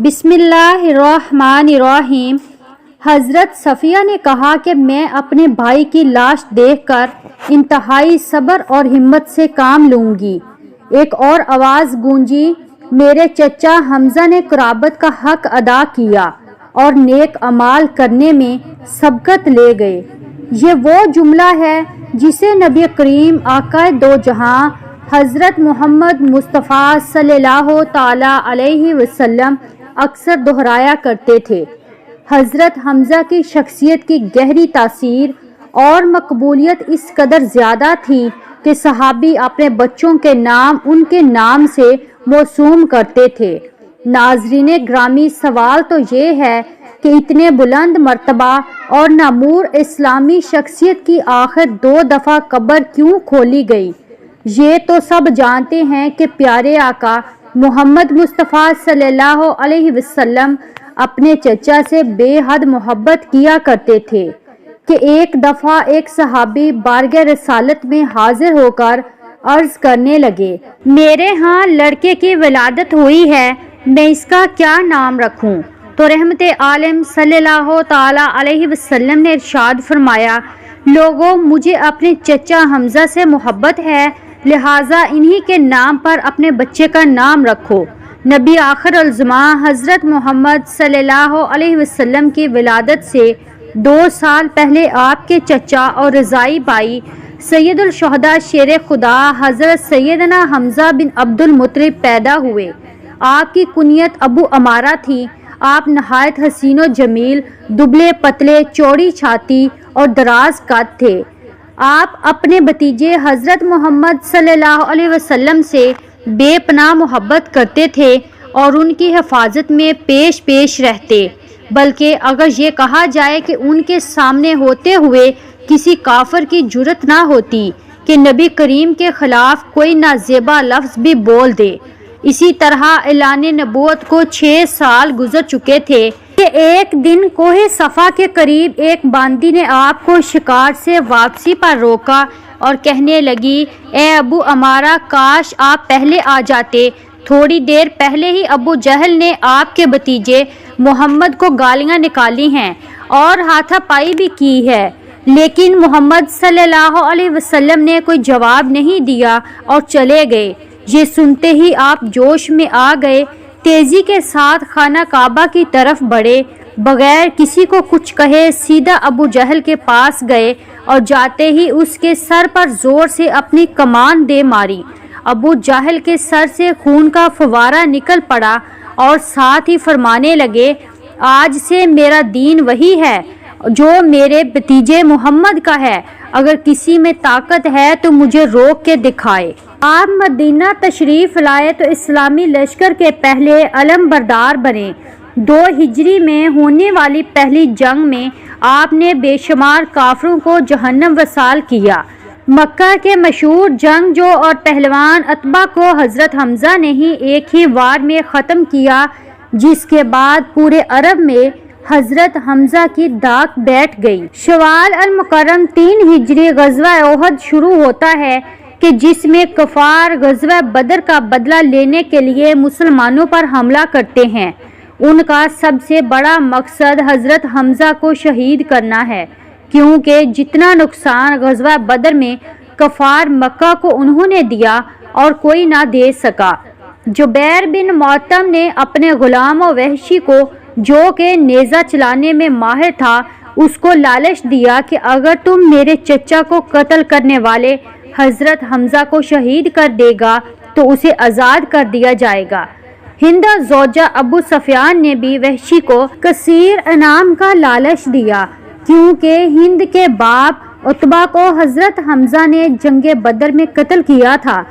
بسم اللہ الرحمن الرحیم۔ حضرت صفیہ نے کہا کہ میں اپنے بھائی کی لاش دیکھ کر انتہائی صبر اور ہمت سے کام لوں گی۔ ایک اور آواز گونجی، میرے چچا حمزہ نے قرابت کا حق ادا کیا اور نیک اعمال کرنے میں سبقت لے گئے۔ یہ وہ جملہ ہے جسے نبی کریم آقا دو جہاں حضرت محمد مصطفیٰ صلی اللہ تعالی علیہ وسلم اکثر دہرایا کرتے تھے۔ حضرت حمزہ کی شخصیت کی گہری تاثیر اور مقبولیت اس قدر زیادہ تھی کہ صحابی اپنے بچوں کے نام ان کے نام سے موسوم کرتے تھے۔ ناظرین گرامی، سوال تو یہ ہے کہ اتنے بلند مرتبہ اور نامور اسلامی شخصیت کی آخر 2 دفعہ قبر کیوں کھولی گئی؟ یہ تو سب جانتے ہیں کہ پیارے آقا محمد مصطفیٰ صلی اللہ علیہ وسلم اپنے چچا سے بے حد محبت کیا کرتے تھے کہ ایک دفعہ ایک صحابی بارگاہ رسالت میں حاضر ہو کر عرض کرنے لگے، میرے ہاں لڑکے کی ولادت ہوئی ہے، میں اس کا کیا نام رکھوں؟ تو رحمت عالم صلی اللہ تعالی علیہ وسلم نے ارشاد فرمایا، لوگوں، مجھے اپنے چچا حمزہ سے محبت ہے، لہٰذا انہی کے نام پر اپنے بچے کا نام رکھو۔ نبی آخر الزمان حضرت محمد صلی اللہ علیہ وسلم کی ولادت سے 2 سال پہلے آپ کے چچا اور رضائی بھائی سید الشہداء شیر خدا حضرت سیدنا حمزہ بن عبد المطلب پیدا ہوئے۔ آپ کی کنیت ابو عمارہ تھی۔ آپ نہایت حسین و جمیل، دبلے پتلے، چوڑی چھاتی اور دراز قد تھے۔ آپ اپنے بھتیجے حضرت محمد صلی اللہ علیہ وسلم سے بے پناہ محبت کرتے تھے اور ان کی حفاظت میں پیش رہتے، بلکہ اگر یہ کہا جائے کہ ان کے سامنے ہوتے ہوئے کسی کافر کی جرأت نہ ہوتی کہ نبی کریم کے خلاف کوئی نازیبا لفظ بھی بول دے۔ اسی طرح اعلان نبوت کو 6 سال گزر چکے تھے کہ ایک دن کوہ صفا کے قریب ایک باندی نے آپ کو شکار سے واپسی پر روکا اور کہنے لگی، اے ابو عمارہ، کاش آپ پہلے آ جاتے۔ تھوڑی دیر پہلے ہی ابو جہل نے آپ کے بھتیجے محمد کو گالیاں نکالی ہیں اور ہاتھا پائی بھی کی ہے، لیکن محمد صلی اللہ علیہ وسلم نے کوئی جواب نہیں دیا اور چلے گئے۔ یہ سنتے ہی آپ جوش میں آ گئے، تیزی کے ساتھ خانہ کعبہ کی طرف بڑھے، بغیر کسی کو کچھ کہے سیدھا ابو جہل کے پاس گئے اور جاتے ہی اس کے سر پر زور سے اپنی کمان دے ماری۔ ابو جہل کے سر سے خون کا فوارہ نکل پڑا اور ساتھ ہی فرمانے لگے، آج سے میرا دین وہی ہے جو میرے بھتیجے محمد کا ہے، اگر کسی میں طاقت ہے تو مجھے روک کے دکھائے۔ آپ مدینہ تشریف لائے تو اسلامی لشکر کے پہلے علم بردار بنے۔ 2 ہجری میں ہونے والی پہلی جنگ میں آپ نے بے شمار کافروں کو جہنم وصال کیا۔ مکہ کے مشہور جنگجو اور پہلوان عتبہ کو حضرت حمزہ نے ہی ایک ہی وار میں ختم کیا، جس کے بعد پورے عرب میں حضرت حمزہ کی داغ بیٹھ گئی۔ شوال المکرم 3 ہجری غزوہ احد شروع ہوتا ہے کہ جس میں کفار غزوہ بدر کا بدلہ لینے کے لیے مسلمانوں پر حملہ کرتے ہیں۔ ان کا سب سے بڑا مقصد حضرت حمزہ کو شہید کرنا ہے، کیونکہ جتنا نقصان غزوہ بدر میں کفار مکہ کو انہوں نے دیا اور کوئی نہ دے سکا۔ جبیر بن معطم نے اپنے غلام و وحشی کو، جو کہ نیزہ چلانے میں ماہر تھا، اس کو لالچ دیا کہ اگر تم میرے چچا کو قتل کرنے والے حضرت حمزہ کو شہید کر دے گا تو اسے آزاد کر دیا جائے گا۔ ہند زوجہ ابو سفیان نے بھی وحشی کو کثیر انعام کا لالچ دیا، کیونکہ ہند کے باپ عتبہ کو حضرت حمزہ نے جنگ بدر میں قتل کیا تھا۔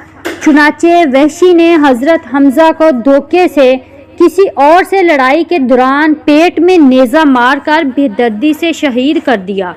چنانچہ وحشی نے حضرت حمزہ کو دھوکے سے کسی اور سے لڑائی کے دوران پیٹ میں نیزہ مار کر بے دردی سے شہید کر دیا۔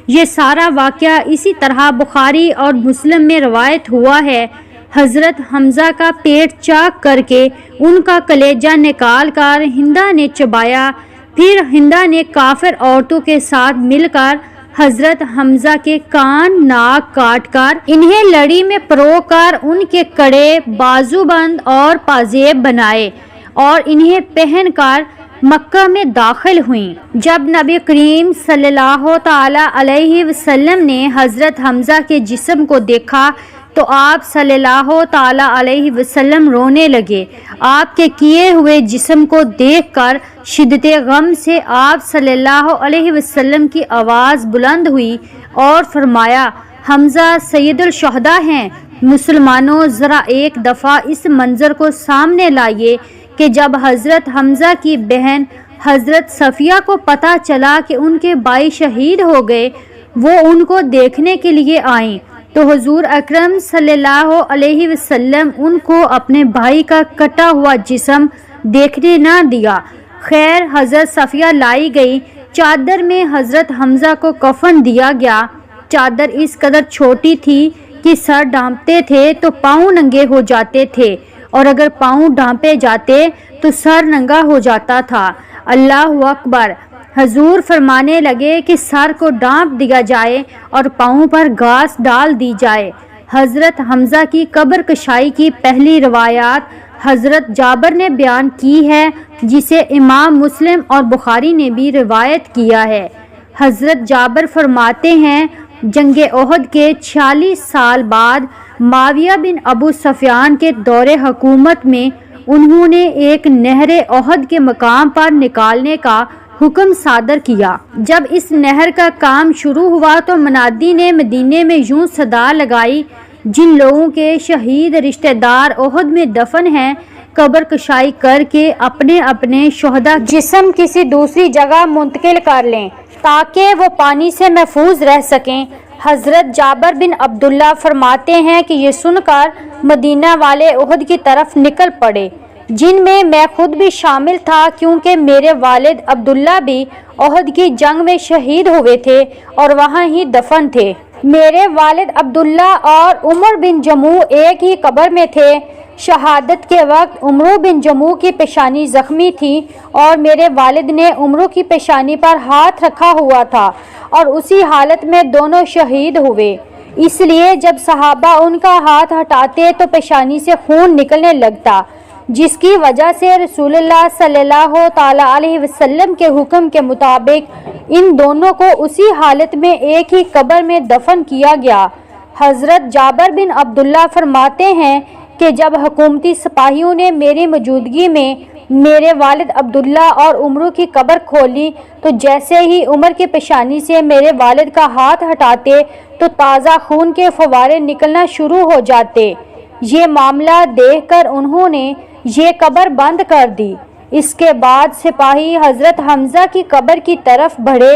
یہ سارا واقعہ اسی طرح بخاری اور مسلم میں روایت ہوا ہے۔ حضرت حمزہ کا پیٹ چاک کر کے ان کا کلیجہ نکال کر ہندہ نے چبایا، پھر ہندہ نے کافر عورتوں کے ساتھ مل کر حضرت حمزہ کے کان ناک کاٹ کر انہیں لڑی میں پرو کر ان کے کڑے، بازو بند اور پازیب بنائے اور انہیں پہن کر مکہ میں داخل ہوئیں۔ جب نبی کریم صلی اللہ تعالی علیہ وسلم نے حضرت حمزہ کے جسم کو دیکھا تو آپ صلی اللہ تعالی علیہ وسلم رونے لگے۔ آپ کے کیے ہوئے جسم کو دیکھ کر شدت غم سے آپ صلی اللہ علیہ وسلم کی آواز بلند ہوئی اور فرمایا، حمزہ سید الشہداء ہیں۔ مسلمانوں، ذرا ایک دفعہ اس منظر کو سامنے لائیے کہ جب حضرت حمزہ کی بہن حضرت صفیہ کو پتہ چلا کہ ان کے بھائی شہید ہو گئے، وہ ان کو دیکھنے کے لیے آئیں تو حضور اکرم صلی اللہ علیہ وسلم ان کو اپنے بھائی کا کٹا ہوا جسم دیکھنے نہ دیا۔ خیر، حضرت صفیہ لائی گئی۔ چادر میں حضرت حمزہ کو کفن دیا گیا۔ چادر اس قدر چھوٹی تھی کہ سر ڈھانپتے تھے تو پاؤں ننگے ہو جاتے تھے، اور اگر پاؤں ڈھانپے جاتے تو سر ننگا ہو جاتا تھا۔ اللہ اکبر! حضور فرمانے لگے کہ سر کو ڈھانپ دیا جائے اور پاؤں پر گھاس ڈال دی جائے۔ حضرت حمزہ کی قبر کشائی کی پہلی روایات حضرت جابر نے بیان کی ہے، جسے امام مسلم اور بخاری نے بھی روایت کیا ہے۔ حضرت جابر فرماتے ہیں، جنگ احد کے 46 سال بعد معاویہ بن ابو سفیان کے دور حکومت میں انہوں نے ایک نہر احد کے مقام پر نکالنے کا حکم صادر کیا۔ جب اس نہر کا کام شروع ہوا تو منادی نے مدینے میں یوں صدا لگائی، جن لوگوں کے شہید رشتہ دار احد میں دفن ہیں، قبر کشائی کر کے اپنے اپنے شہداء جسم کسی دوسری جگہ منتقل کر لیں تاکہ وہ پانی سے محفوظ رہ سکیں۔ حضرت جابر بن عبداللہ فرماتے ہیں کہ یہ سن کر مدینہ والے احد کی طرف نکل پڑے، جن میں خود بھی شامل تھا، کیونکہ میرے والد عبداللہ بھی احد کی جنگ میں شہید ہوئے تھے اور وہاں ہی دفن تھے۔ میرے والد عبداللہ اور عمر بن جموع ایک ہی قبر میں تھے۔ شہادت کے وقت عمرو بن جموع کی پیشانی زخمی تھی اور میرے والد نے عمرو کی پیشانی پر ہاتھ رکھا ہوا تھا اور اسی حالت میں دونوں شہید ہوئے۔ اس لیے جب صحابہ ان کا ہاتھ ہٹاتے تو پیشانی سے خون نکلنے لگتا، جس کی وجہ سے رسول اللہ صلی اللہ تعالی علیہ وسلم کے حکم کے مطابق ان دونوں کو اسی حالت میں ایک ہی قبر میں دفن کیا گیا۔ حضرت جابر بن عبداللہ فرماتے ہیں کہ جب حکومتی سپاہیوں نے میری موجودگی میں میرے والد عبداللہ اور عمرو کی قبر کھولی تو جیسے ہی عمر کی پیشانی سے میرے والد کا ہاتھ ہٹاتے تو تازہ خون کے فوارے نکلنا شروع ہو جاتے۔ یہ معاملہ دیکھ کر انہوں نے یہ قبر بند کر دی۔ اس کے بعد سپاہی حضرت حمزہ کی قبر کی طرف بڑھے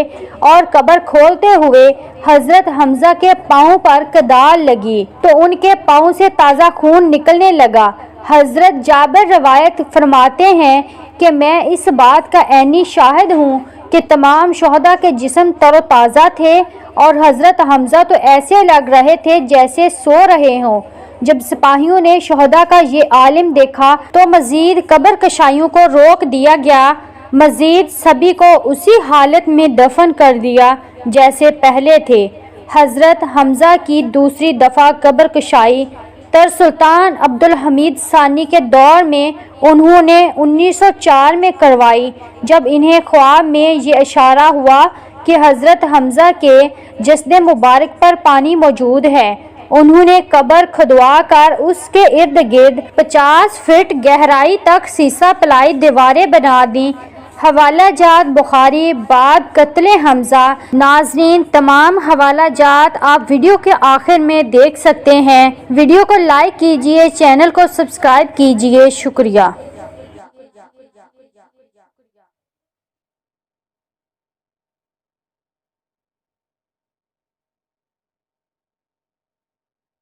اور قبر کھولتے ہوئے حضرت حمزہ کے پاؤں پر کدال لگی تو ان کے پاؤں سے تازہ خون نکلنے لگا۔ حضرت جابر روایت فرماتے ہیں کہ میں اس بات کا عینی شاہد ہوں کہ تمام شہداء کے جسم تر و تازہ تھے اور حضرت حمزہ تو ایسے لگ رہے تھے جیسے سو رہے ہوں۔ جب سپاہیوں نے شہداء کا یہ عالم دیکھا تو مزید قبر کشائیوں کو روک دیا گیا، مزید سبھی کو اسی حالت میں دفن کر دیا جیسے پہلے تھے۔ حضرت حمزہ کی دوسری دفعہ قبر کشائی سلطان عبدالحمید ثانی کے دور میں انہوں نے 1904 میں کروائی، جب انہیں خواب میں یہ اشارہ ہوا کہ حضرت حمزہ کے جسد مبارک پر پانی موجود ہے۔ انہوں نے قبر کھدوا کر اس کے ارد گرد 50 فٹ گہرائی تک سیسہ پلائی دیواریں بنا دیں۔ حوالہ جات بخاری بعد قتل حمزہ۔ ناظرین، تمام حوالہ جات آپ ویڈیو کے آخر میں دیکھ سکتے ہیں۔ ویڈیو کو لائک کیجئے، چینل کو سبسکرائب کیجئے۔ شکریہ۔